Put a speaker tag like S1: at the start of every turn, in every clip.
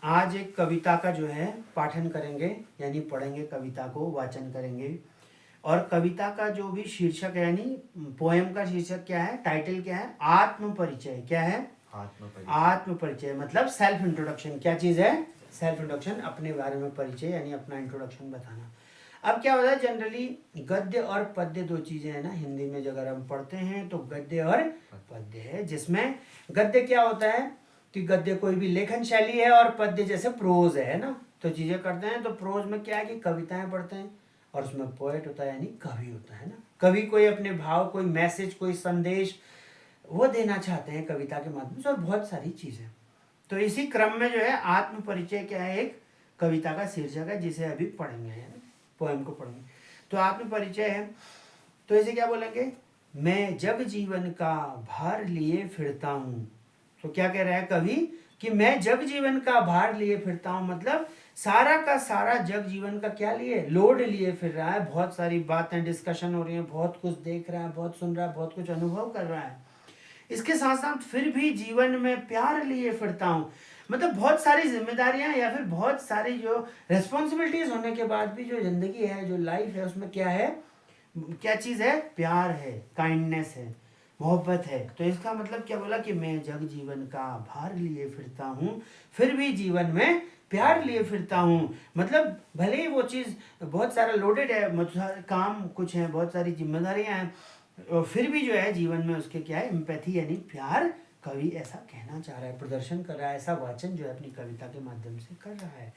S1: आज एक कविता का जो है पाठन करेंगे, यानी पढ़ेंगे कविता को, वाचन करेंगे। और कविता का जो भी शीर्षक है, यानी पोएम का शीर्षक क्या है, टाइटल क्या है, आत्म परिचय। क्या है? आत्म परिचय मतलब सेल्फ इंट्रोडक्शन। क्या चीज है? सेल्फ इंट्रोडक्शन, अपने बारे में परिचय, यानी अपना इंट्रोडक्शन बताना। अब क्या होता है, जनरली गद्य और पद्य दो चीजें हैं ना हिंदी में। अगर हम पढ़ते हैं तो गद्य और पद्य है, जिसमें गद्य क्या होता है कि गद्य कोई भी लेखन शैली है, और पद्य जैसे प्रोज है ना, तो चीजें करते हैं। तो प्रोज में क्या है कि कविताएं पढ़ते हैं, और उसमें पोएट होता है, यानी कवि होता है ना। कवि कोई अपने भाव, कोई मैसेज, कोई संदेश वो देना चाहते हैं कविता के माध्यम से, और बहुत सारी चीजें। तो इसी क्रम में जो है आत्म परिचय क्या है, एक कविता का शीर्षक है, जिसे अभी पढ़ेंगे, पोएम को पढ़ेंगे। तो आत्म परिचय है, तो इसे क्या बोलेंगे, मैं जग जीवन का भार लिए फिरता हूँ। तो क्या कह रहा है कवि कि मैं जग जीवन का भार लिए फिरता हूँ, मतलब सारा का सारा जग जीवन का क्या लिए, लोड लिए फिर रहा है। बहुत सारी बातें डिस्कशन हो रही हैं, बहुत कुछ देख रहा है, बहुत सुन रहा है, बहुत कुछ अनुभव कर रहा है। इसके साथ साथ फिर भी जीवन में प्यार लिए फिरता हूँ, मतलब बहुत सारी जिम्मेदारियां या फिर बहुत सारी जो रेस्पॉन्सिबिलिटीज होने के बाद भी जो जिंदगी है, जो लाइफ है, उसमें क्या है, क्या चीज है, प्यार है, काइंडनेस है, मोहब्बत है। तो इसका मतलब क्या बोला कि मैं जग जीवन का भार लिए फिरता हूँ, फिर भी जीवन में प्यार लिए फिरता हूँ। मतलब भले ही वो चीज़ बहुत सारा लोडेड है, मतलब काम कुछ है, बहुत सारी जिम्मेदारियां हैं, और फिर भी जो है जीवन में उसके क्या है, एम्पैथी यानी प्यार। कवि ऐसा कहना चाह रहा है, प्रदर्शन कर रहा है, ऐसा वाचन जो है अपनी कविता के माध्यम से कर रहा है।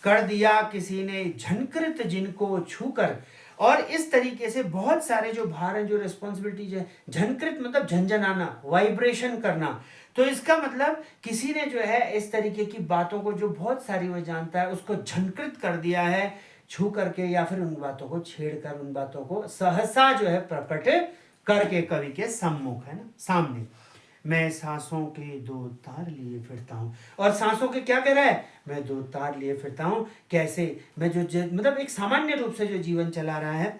S1: कर दिया किसी ने झनकृत जिनको छूकर, और इस तरीके से बहुत सारे जो भार हैं, जो रिस्पॉन्सिबिलिटीज है, झनकृत मतलब झंझनाना, वाइब्रेशन करना। तो इसका मतलब किसी ने जो है इस तरीके की बातों को, जो बहुत सारी वो जानता है, उसको झनकृत कर दिया है छू करके, या फिर उन बातों को छेड़कर, उन बातों को सहसा जो है प्रकट करके कवि के सम्मुख, है ना, सामने। मैं सांसों के दो तार लिए फिरता हूँ, और सांसों के क्या कह रहा है, मैं दो तार लिए फिरता हूँ। कैसे? मैं जो मतलब एक सामान्य रूप से जो जीवन चला रहा है,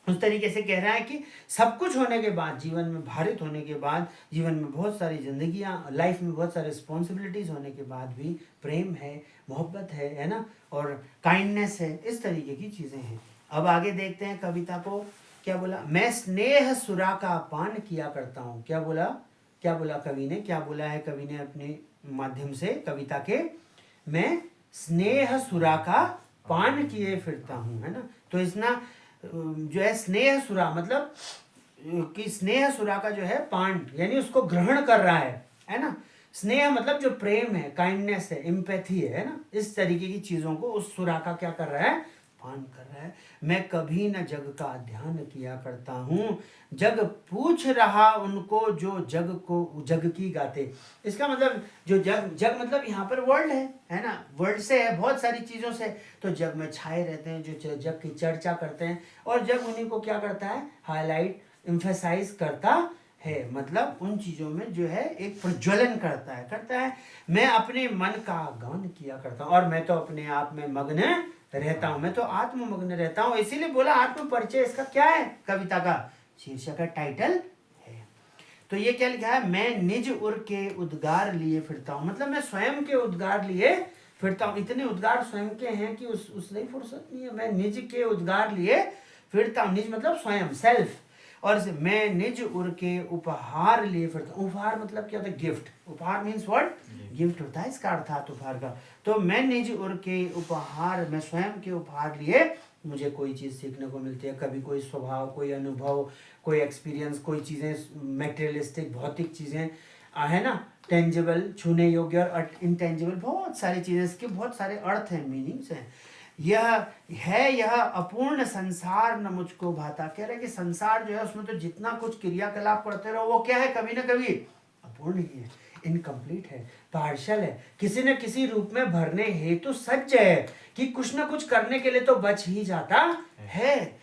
S1: उस तरीके से कह रहा है कि सब कुछ होने के बाद, जीवन में भारित होने के बाद, जीवन में बहुत सारी जिंदगियां, लाइफ में बहुत सारी रिस्पॉन्सिबिलिटीज होने के बाद भी प्रेम है, मोहब्बत है ना, और काइंडनेस है, इस तरीके की चीजें हैं। अब आगे देखते हैं कविता को। क्या बोला, मैं स्नेह सुरा का पान किया करता हूँ। क्या बोला, क्या बोला कवि ने, क्या बोला है कवि ने अपने माध्यम से कविता के, मैं स्नेह सुरा का पान किए फिरता हूँ, है ना। तो इसना जो है स्नेह सुरा मतलब कि स्नेह सुरा का जो है पान, यानी उसको ग्रहण कर रहा है ना। स्नेह मतलब जो प्रेम है, काइंडनेस है, एम्पैथी है ना, इस तरीके की चीजों को उस सुरा का क्या कर रहा है, पान कर रहा है। मैं कभी न जग का ध्यान किया करता हूँ, जग पूछ रहा उनको जो जग को जग की गाते। इसका मतलब जो जग, जग मतलब यहाँ पर वर्ल्ड है ना, वर्ल्ड से है, बहुत सारी चीजों से। तो जग में छाए रहते हैं, जो जग की चर्चा करते हैं, और जग उन्हीं को क्या करता है, हाईलाइट, एम्फेसाइज करता है, मतलब उन चीजों में जो है एक प्रज्वलन करता है। मैं अपने मन का गान किया करता हूँ, और मैं तो अपने आप में मग्न रहता हूँ, मैं तो आत्ममग्न रहता हूँ। इसीलिए बोला आत्म परिचय इसका क्या है, कविता का शीर्षक का टाइटल है। तो ये क्या लिखा है, मैं निज उर के उद्गार लिए फिरता हूँ, मतलब मैं स्वयं के उद्गार लिए फिरता हूँ। इतने उद्गार स्वयं के हैं कि उसने फुर्सत नहीं है। मैं निज के उद्गार लिए फिरता हूँ, निज मतलब स्वयं, सेल्फ। और मैं निज उर के उपहार लिए फिरता हूँ। उपहार मतलब क्या होता है, गिफ्ट। उपहार मीन्स व्हाट, गिफ्ट होता है इसका अर्थात उपहार का। तो मैं निज उर के उपहार, मैं स्वयं के उपहार लिए मुझे कोई चीज़ सीखने को मिलती है। कभी कोई स्वभाव, कोई अनुभव, कोई एक्सपीरियंस, कोई चीज़ें मटेरियलिस्टिक, भौतिक चीज़ें है ना, टेंजिबल, छूने योग्य, और इनटेंजिबल, बहुत सारी चीज़ें, इसके बहुत सारे अर्थ हैं, मीनिंग्स हैं। यह अपूर्ण संसार न मुझको भाता। कह रहे कि संसार जो है उसमें तो जितना कुछ क्रियाकलाप करते रहो, वो क्या है, कभी ना कभी अपूर्ण ही है, इनकम्प्लीट है, पार्शल है, किसी न किसी रूप में भरने हेतु सज्ज है, कि कुछ ना कुछ करने के लिए तो बच ही जाता है।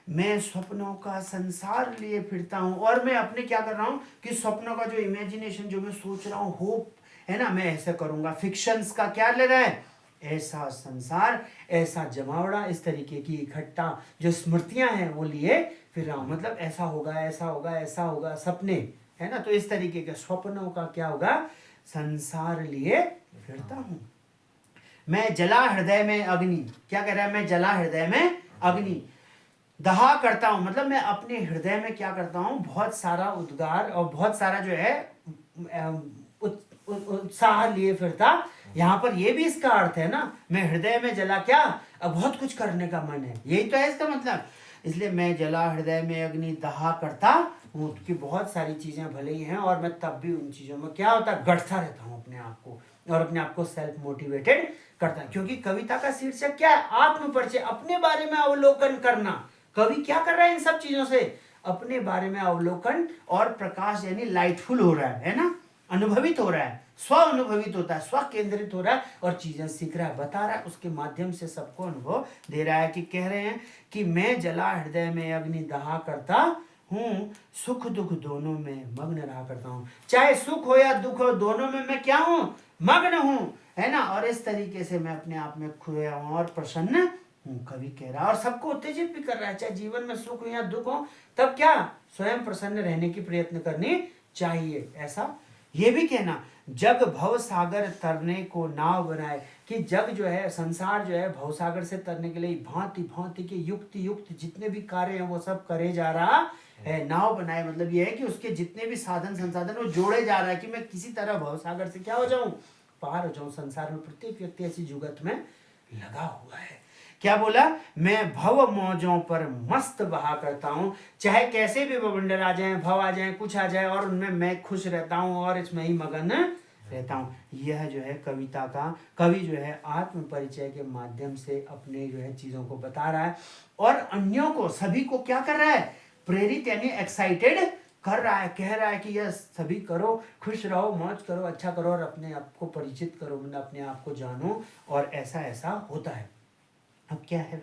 S1: मैं स्वप्नों का संसार लिए फिरता हूँ, और मैं अपने क्या कर रहा हूँ कि स्वप्नों का जो इमेजिनेशन, जो मैं सोच रहा हूँ, होप है ना, मैं ऐसे करूंगा, फिक्शंस का क्या ले रहा है, ऐसा संसार, ऐसा जमावड़ा, इस तरीके की इकट्ठा जो स्मृतियां हैं वो लिए फिर रहा हूँ। मतलब ऐसा होगा, ऐसा होगा, ऐसा होगा, सपने, है ना। तो इस तरीके के स्वप्नों का क्या होगा, संसार लिए फिरता हूँ। मैं जला हृदय में अग्नि, क्या कह रहा है, मैं जला हृदय में अग्नि दहा करता हूं, मतलब मैं अपने हृदय में क्या करता हूं, बहुत सारा उद्गार और बहुत सारा जो है उत्साह लिए फिरता। यहाँ पर ये भी इसका अर्थ है ना, मैं हृदय में जला क्या, अब बहुत कुछ करने का मन है, यही तो है इसका मतलब। इसलिए मैं जला हृदय में अग्नि दहा करता हूँ कि बहुत सारी चीजें भले ही हैं और मैं तब भी उन चीजों में क्या होता है, गढ़ता रहता हूँ अपने आप को और अपने आप को सेल्फ मोटिवेटेड करता है। क्योंकि कविता का शीर्षक क्या है, आत्मपरिचय, अपने बारे में अवलोकन करना। कवि क्या कर रहा है इन सब चीजों से, अपने बारे में अवलोकन और प्रकाश यानी लाइटफुल हो रहा है ना, अनुभवित हो रहा है, स्व अनुभवित होता है, स्व केंद्रित हो रहा है और चीजें सीख रहा है, बता रहा है, उसके माध्यम से सबको अनुभव दे रहा है। कि कह रहे हैं कि मैं जला हृदय में अग्नि दहा करता हूँ, सुख दुख दोनों में मग्न रहा करता हूँ। चाहे सुख हो या दुख हो, दोनों में मैं क्या हूँ, मग्न हूँ, है ना। और इस तरीके से मैं अपने आप में खोया हूँ और प्रसन्न हूँ, कवि कह रहा है। और सबको उत्तेजित भी कर रहा है, चाहे जीवन में सुख हो या दुख हो, तब क्या, स्वयं प्रसन्न रहने की प्रयत्न करनी चाहिए। ऐसा ये भी कहना, जग भव सागर तरने को नाव बनाए, कि जग जो है, संसार जो है, भव सागर से तरने के लिए भांति भांति के युक्त युक्त जितने भी कार्य हैं वो सब करे जा रहा है। नाव बनाए मतलब ये है कि उसके जितने भी साधन संसाधन वो जोड़े जा रहा है कि मैं किसी तरह भव सागर से क्या हो जाऊं, पार हो जाऊं। संसार में प्रत्येक व्यक्ति ऐसी जुगत में लगा हुआ है। क्या बोला, मैं भव मौजों पर मस्त बहा करता हूं, चाहे कैसे भी बवंडर आ जाए, भव आ जाए, कुछ आ जाए, और उनमें मैं खुश रहता हूं और इसमें ही मगन रहता हूं। यह जो है कविता का, कवि जो है आत्म परिचय के माध्यम से अपने जो है चीजों को बता रहा है और अन्यों को, सभी को क्या कर रहा है, प्रेरित यानी एक्साइटेड कर रहा है, कह रहा है कि यह सभी करो, खुश रहो, मौज करो, अच्छा करो और अपने आप को परिचित करो, मतलब अपने आप को जानो, और ऐसा ऐसा होता है। अब क्या है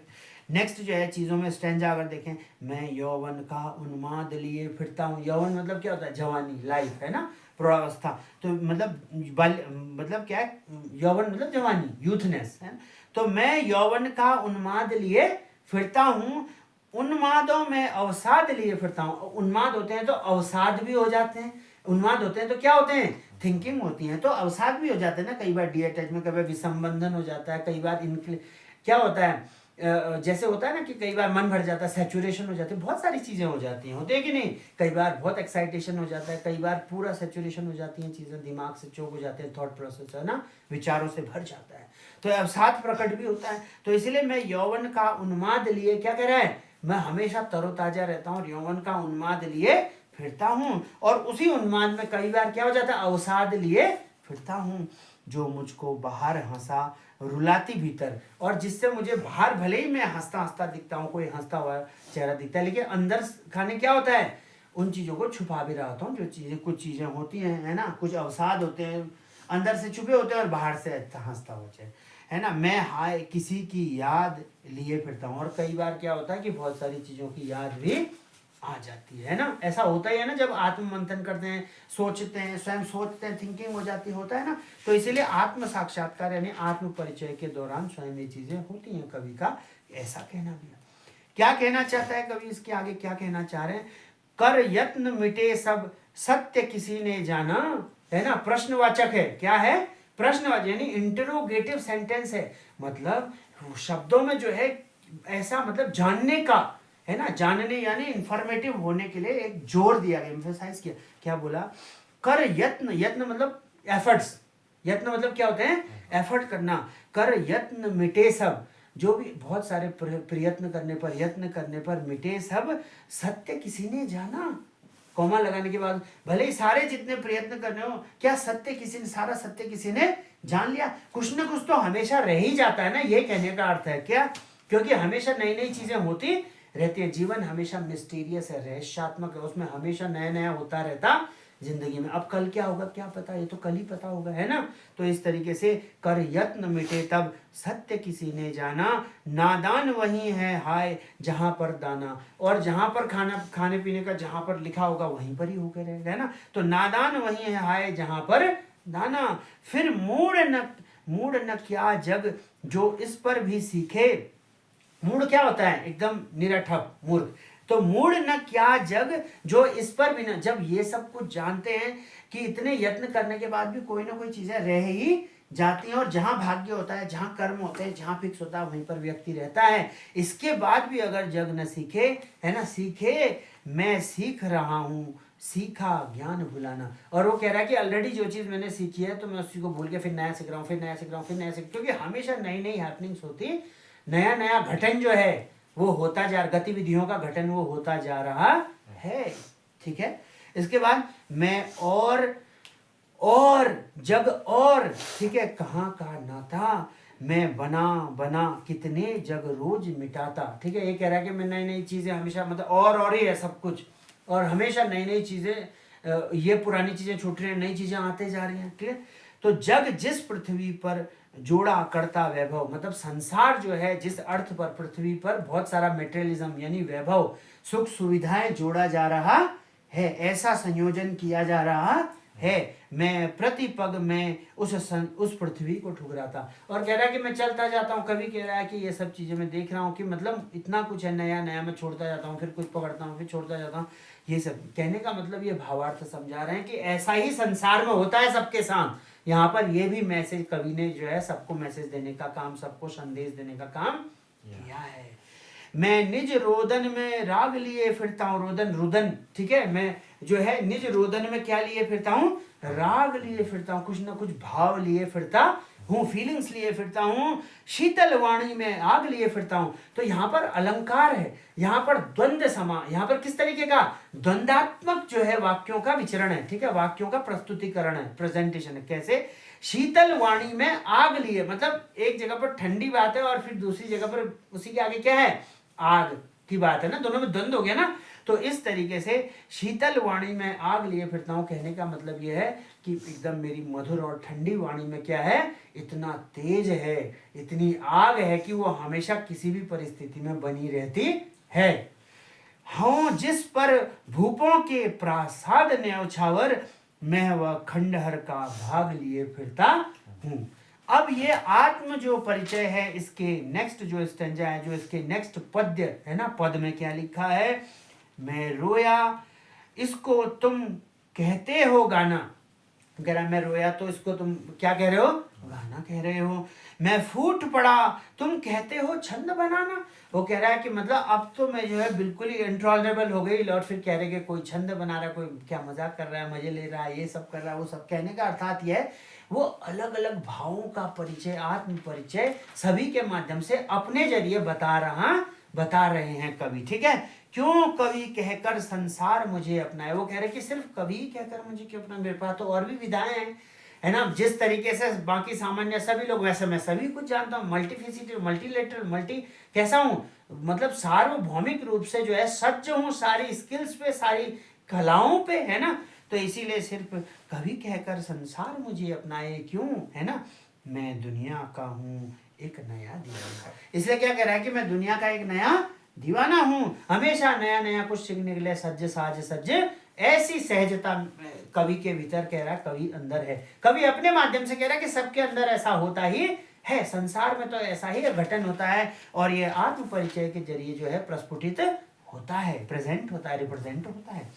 S1: नेक्स्ट जो है चीज़ों में स्टैंजा अगर देखें, मैं यौवन का उन्माद लिए फिरता हूँ। यौवन मतलब क्या होता है, जवानी, लाइफ, है ना, प्रौढ़ावस्था। तो मतलब क्या है, यौवन मतलब जवानी, यूथनेस है। तो मैं यौवन का उन्माद लिए फिरता हूँ, उन्मादों में अवसाद लिए फिरता हूँ। उन्माद होते हैं तो अवसाद भी हो जाते हैं, उन्माद होते हैं तो क्या होते हैं, थिंकिंग होती है, तो अवसाद भी हो जाते हैं ना, कई बार डीअटैचमेंट, कई बार विसंबंधन हो जाता है, कई बार क्या होता है, जैसे होता है ना कि कई बार मन भर जाता है, सैचुरेशन हो जाती है, बहुत सारी चीजें हो जाती हैं, होते हैं कि नहीं। कई बार बहुत एक्साइटेशन हो जाता है, कई बार पूरा सैचुरेशन हो जाती हैं चीजें, दिमाग से चौक हो जाते हैं, थॉट प्रोसेस है ना, विचारों से भर जाता है, तो अवसाद प्रकट भी होता है। तो इसलिए मैं यौवन का उन्माद लिए, क्या कह रहा है, मैं हमेशा तरोताजा रहता हूँ और यौवन का उन्माद लिए फिरता हूँ, और उसी उन्माद में कई बार क्या हो जाता है, अवसाद लिए फिरता हूँ। जो मुझको बाहर हंसा रुलाती भीतर, और जिससे मुझे बाहर भले ही मैं हंसता हंसता दिखता हूँ, कोई हंसता हुआ चेहरा दिखता है, लेकिन अंदर खाने क्या होता है, उन चीज़ों को छुपा भी रहा होता हूँ। जो चीज़ें, कुछ चीज़ें होती हैं, है ना, कुछ अवसाद होते हैं, अंदर से छुपे होते हैं और बाहर से हंसता हो जाए, है ना। मैं हाय किसी की याद लिए फिरता हूँ, और कई बार क्या होता है कि बहुत सारी चीज़ों की याद भी आ जाती है ना। ऐसा होता ही है ना, जब आत्म मंथन करते हैं, सोचते हैं, स्वयं सोचते हैं, थिंकिंग हो जाती होता है ना। तो इसीलिए आत्म साक्षात्कार यानी आत्म परिचय के दौरान स्वयं ये चीजें होती हैं। कवि का ऐसा कहना भी है। क्या कहना चाहता है कवि, इसके आगे क्या कहना चाह रहे हैं, कर यत्न मिटे सब सत्य किसी ने जाना, है ना, प्रश्नवाचक है, क्या है, प्रश्नवाचक यानी इंटरोगेटिव सेंटेंस है, मतलब शब्दों में जो है ऐसा, मतलब जानने का, है ना, जानने यानी इंफॉर्मेटिव होने के लिए एक जोर दिया गया, एम्फसाइज किया। क्या बोला, कर यत्न, यत्न मतलब एफर्ट्स, यत्न मतलब क्या होते हैं, एफर्ट करना। कर यत्न मिटे सब, जो भी बहुत सारे प्रयत्न करने पर, यत्न करने पर मिटे सब सत्य किसी ने जाना। कॉमा लगाने के बाद भले ही सारे जितने प्रयत्न करने हो, क्या सत्य किसी ने, सारा सत्य किसी ने जान लिया, कुछ न कुछ तो हमेशा रह ही जाता है ना, ये कहने का अर्थ है क्या, क्योंकि हमेशा नई नई चीजें होती रहती है, जीवन हमेशा मिस्टीरियस है, रहस्यात्मक है, उसमें हमेशा नया नया होता रहता जिंदगी में। अब कल क्या होगा क्या पता, ये तो कल ही पता होगा, है ना। तो इस तरीके से कर यत्न मिटे तब सत्य किसी ने जाना, नादान वही है हाय जहां पर दाना, और जहां पर खाने पीने का जहां पर लिखा होगा वहीं पर ही होकर रहेगा, है ना। तो नादान वही है हाय जहां पर दाना, फिर मूड न क्या जग जो इस पर भी सीखे। मूड क्या होता है, एकदम निरठक, मूर्ख। तो मूड न क्या जग जो इस पर भी न, जब ये सब कुछ जानते हैं कि इतने यत्न करने के बाद भी कोई ना कोई चीजें रह ही जाती हैं और जहाँ भाग्य होता है, जहाँ कर्म होते हैं, जहाँ फिक्स होता है, वहीं पर व्यक्ति रहता है। इसके बाद भी अगर जग न सीखे, है ना, सीखे मैं सीख रहा हूँ, सीखा ज्ञान भुलाना। और वो कह रहा है कि ऑलरेडी जो चीज़ मैंने सीखी है तो मैं उसी को भूल के फिर नया सीख रहा हूँ, फिर नया सीख रहा हूँ, फिर नया सीख, क्योंकि हमेशा नई नई हैपनिंग्स होती, नया नया घटन जो है वो होता जा, गतिविधियों का घटन वो होता जा रहा है। ठीक है। इसके बाद मैं और जग और, ठीक है, कहाँ का नाता, मैं बना कितने जग रोज मिटाता। ठीक है, ये कह रहा है कि मैं नई नई चीजें हमेशा, मतलब और ही है सब कुछ, और हमेशा नई नई चीजें, ये पुरानी चीजें छूट रही हैं, नई चीजें आते जा रही हैं। ठीक है। तो जग जिस पृथ्वी पर जोड़ा करता वैभव, मतलब संसार जो है जिस अर्थ पर पृथ्वी पर बहुत सारा मेटेरियलिज्म यानी वैभव, सुख सुविधाएं जोड़ा जा रहा है, ऐसा संयोजन किया जा रहा है, मैं प्रतिपग में उस पृथ्वी को ठुकराता। और कह रहा है कि मैं चलता जाता हूँ, कभी कह रहा है कि ये सब चीजें मैं देख रहा हूँ कि मतलब इतना कुछ है नया नया, मैं छोड़ता जाता हूँ, फिर कुछ पकड़ता हूँ, फिर छोड़ता जाता हूँ। ये सब कहने का मतलब ये भावार्थ समझा रहे हैं कि ऐसा ही संसार में होता है सबके साथ। यहाँ पर ये भी मैसेज कवि ने जो है सबको मैसेज देने का काम, सबको संदेश देने का काम किया है। मैं निज रोदन में राग लिए फिरता हूँ, रोदन रुदन, ठीक है, मैं जो है निज रोदन में क्या लिए फिरता हूँ, राग लिए फिरता हूँ, कुछ ना कुछ भाव लिए फिरता हूँ, फीलिंग्स लिए फिरता हूँ, शीतल वाणी में आग लिए फिरता हूँ। तो यहाँ पर अलंकार है, यहाँ पर द्वंद्व समा, यहाँ पर किस तरीके का द्वंद्वात्मक जो है वाक्यों का विचरण है। ठीक है, वाक्यों का प्रस्तुतिकरण है, प्रेजेंटेशन है। कैसे? शीतल वाणी में आग लिए, मतलब एक जगह पर ठंडी बात है और फिर दूसरी जगह पर उसी के आगे क्या है, आग की बात है ना, दोनों में द्वंद्व हो गया ना। तो इस तरीके से शीतल वाणी में आग लिए फिरता हूँ, कहने का मतलब यह है कि एकदम मेरी मधुर और ठंडी वाणी में क्या है, इतना तेज है, इतनी आग है कि वो हमेशा किसी भी परिस्थिति में बनी रहती है। हाँ, जिस पर भूपों के प्रासाद न्यौछावर, मैं वह खंडहर का भाग लिए फिरता हूँ। अब ये आत्म जो परिचय है, इसके नेक्स्ट जो स्टेंजा है, जो इसके नेक्स्ट पद्य है ना, पद में क्या लिखा है, मैं रोया इसको तुम कहते हो गाना। कह रहा है मैं रोया तो इसको तुम क्या कह रहे हो, गाना कह रहे हो। मैं फूट पड़ा तुम कहते हो छंद बनाना। वो कह रहा है कि मतलब अब तो मैं जो है बिल्कुल ही इंटॉलरेबल हो गई, और फिर कह रहे कि कोई छंद बना रहा है, कोई क्या मजाक कर रहा है, मजे ले रहा है, ये सब कर रहा है, वो सब। कहने का अर्थात यह है वो अलग अलग भावों का परिचय, आत्म परिचय सभी के माध्यम से अपने जरिए बता रहे हैं कवि। ठीक है, क्यों कवि कहकर संसार मुझे अपनाए। वो कह रहे कि सिर्फ कवि कहकर मुझे क्यों अपना, मेरे पास तो और भी विधाएं हैं, है ना। जिस तरीके से बाकी सामान्य सभी लोग, वैसे मैं सभी कुछ जानता हूँ, मल्टीफिसिटी, मल्टीलेटरल, मल्टी कैसा हूँ, मतलब सार्वभौमिक रूप से जो है सज्ज हूँ सारी स्किल्स पे, सारी कलाओं पे, है ना। तो इसीलिए सिर्फ कवि कहकर संसार मुझे अपनाए क्यों, है ना, मैं दुनिया का हूँ एक नया दीवाना। इसलिए क्या कह रहा है कि मैं दुनिया का एक नया दीवाना हूँ, हमेशा नया नया कुछ सीखने के लिए सज्ज साज सज्ज, ऐसी सहजता कवि के भीतर, कह रहा है कवि अंदर है। कवि अपने माध्यम से कह रहा है कि सबके अंदर ऐसा होता ही है, संसार में तो ऐसा ही घटन होता है, और ये आत्म परिचय के जरिए जो है प्रस्फुटित होता है, प्रेजेंट होता है, रिप्रेजेंट होता है।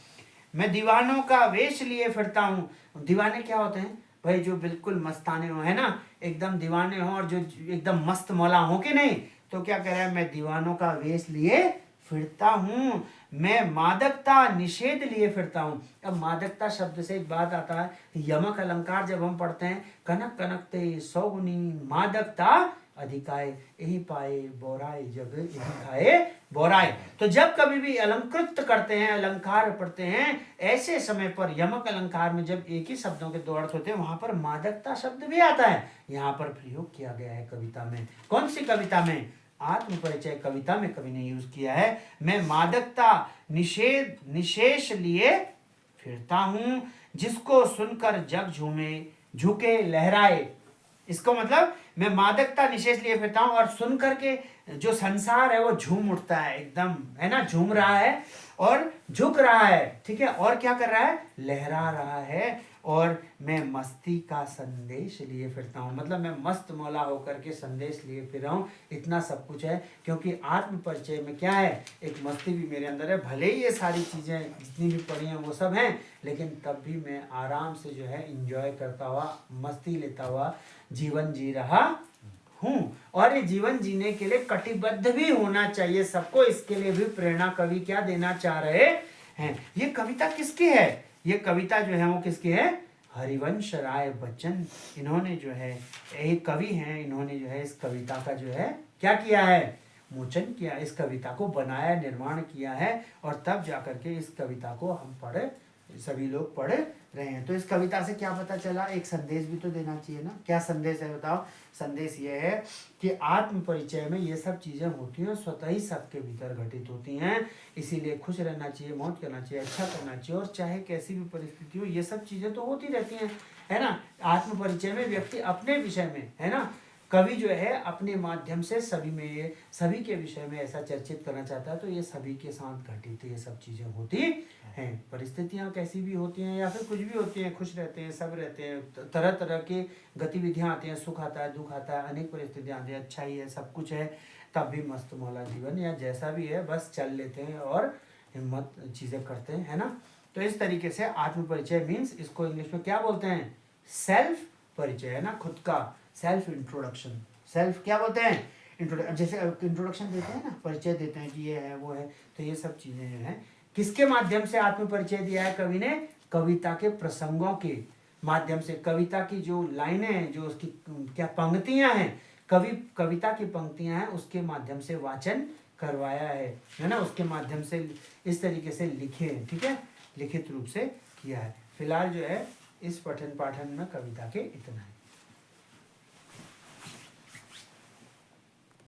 S1: मैं दीवानों का वेश लिए फिरता हूँ। दीवाने क्या होते हैं भाई, जो बिल्कुल मस्ताने हो, है ना, एकदम दीवाने हो, और जो एकदम मस्त मौला हो कि नहीं। तो क्या कह रहा है, मैं दीवानों का वेश लिए फिरता हूँ, मैं मादकता निषेध लिए फिरता हूँ। अब मादकता शब्द से एक बात आता है, यमक अलंकार जब हम पढ़ते हैं, कनक कनकते सौगुनी मादकता अधिकाय, यही पाए बोराए जग यही खाए बोराए। तो जब कभी भी अलंकृत करते हैं, अलंकार पढ़ते हैं, ऐसे समय पर यमक अलंकार में जब एक ही शब्दों के दो अर्थ होते हैं, वहां पर मादकता शब्द भी आता है, यहाँ पर प्रयोग किया गया है कविता में। कौन सी कविता में? आत्म परिचय कविता में कवि ने यूज किया है। मैं मादकता निशेष लिए फिरता हूं, जिसको सुनकर जग झूमे झुके लहराए। इसको मतलब मैं मादकता निशेष लिए फिरता हूं, और सुन करके जो संसार है वो झूम उठता है, एकदम, है ना, झूम रहा है और झुक रहा है। ठीक है, और क्या कर रहा है, लहरा रहा है, और मैं मस्ती का संदेश लिए फिरता हूँ, मतलब मैं मस्त मौला होकर के संदेश लिए फिर रहा हूँ। इतना सब कुछ है क्योंकि आत्म परिचय में क्या है, एक मस्ती भी मेरे अंदर है। भले ही ये सारी चीज़ें जितनी भी पड़ी हैं वो सब हैं, लेकिन तब भी मैं आराम से जो है इंजॉय करता हुआ, मस्ती लेता हुआ जीवन जी रहा हूँ। और ये जीवन जीने के लिए कटिबद्ध भी होना चाहिए सबको। इसके लिए भी प्रेरणा कवि क्या देना चाह रहे हैं। ये कविता किसकी है? ये कविता जो है वो किसकी है? हरिवंश राय बच्चन, इन्होंने जो है, एक कवि हैं, इन्होंने जो है इस कविता का जो है क्या किया है, मोचन किया, इस कविता को बनाया, निर्माण किया है। और तब जाकर के इस कविता को हम पढ़े, सभी लोग पढ़ रहे हैं। तो इस कविता से क्या पता चला? एक संदेश भी तो देना चाहिए ना। क्या संदेश है बताओ? संदेश ये है कि आत्म परिचय में ये सब चीज़ें होती हैं, स्वतः ही सबके भीतर घटित होती हैं। इसीलिए खुश रहना चाहिए, मौज करना चाहिए, अच्छा करना चाहिए, और चाहे कैसी भी परिस्थिति हो ये सब चीज़ें तो होती रहती हैं, है ना। आत्म परिचय में व्यक्ति अपने विषय में, है ना, कवि जो है अपने माध्यम से सभी में ये, सभी के विषय में ऐसा चर्चित करना चाहता है। तो ये सभी के साथ घटित ये सब चीज़ें होती हैं। परिस्थितियाँ कैसी भी होती हैं या फिर कुछ भी होती हैं, खुश रहते हैं, सब रहते हैं, तरह तरह की गतिविधियाँ आती हैं, सुख आता है, दुख आता है, अनेक परिस्थितियाँ आती हैं, अच्छा ही है, सब कुछ है, तब भी मस्त मौला जीवन या जैसा भी है बस चल लेते हैं और हिम्मत चीज़ें करते हैं, है ना। तो इस तरीके से आत्म परिचय मीन्स, इसको इंग्लिश में क्या बोलते हैं? सेल्फ परिचय, है ना, खुद का सेल्फ इंट्रोडक्शन। सेल्फ क्या बोलते हैं? जैसे इंट्रोडक्शन देते हैं ना, परिचय देते हैं कि ये है वो है, तो ये सब चीजें जो है किसके माध्यम से आत्म परिचय दिया है कवि ने? कविता के प्रसंगों के माध्यम से, कविता की जो लाइनें हैं, जो उसकी क्या पंक्तियां हैं, कविता की पंक्तियां हैं, उसके माध्यम से वाचन करवाया है ना, उसके माध्यम से इस तरीके से लिखे, ठीक है, लिखित रूप से किया है। फिलहाल जो है इस पठन पाठन में कविता के इतना है।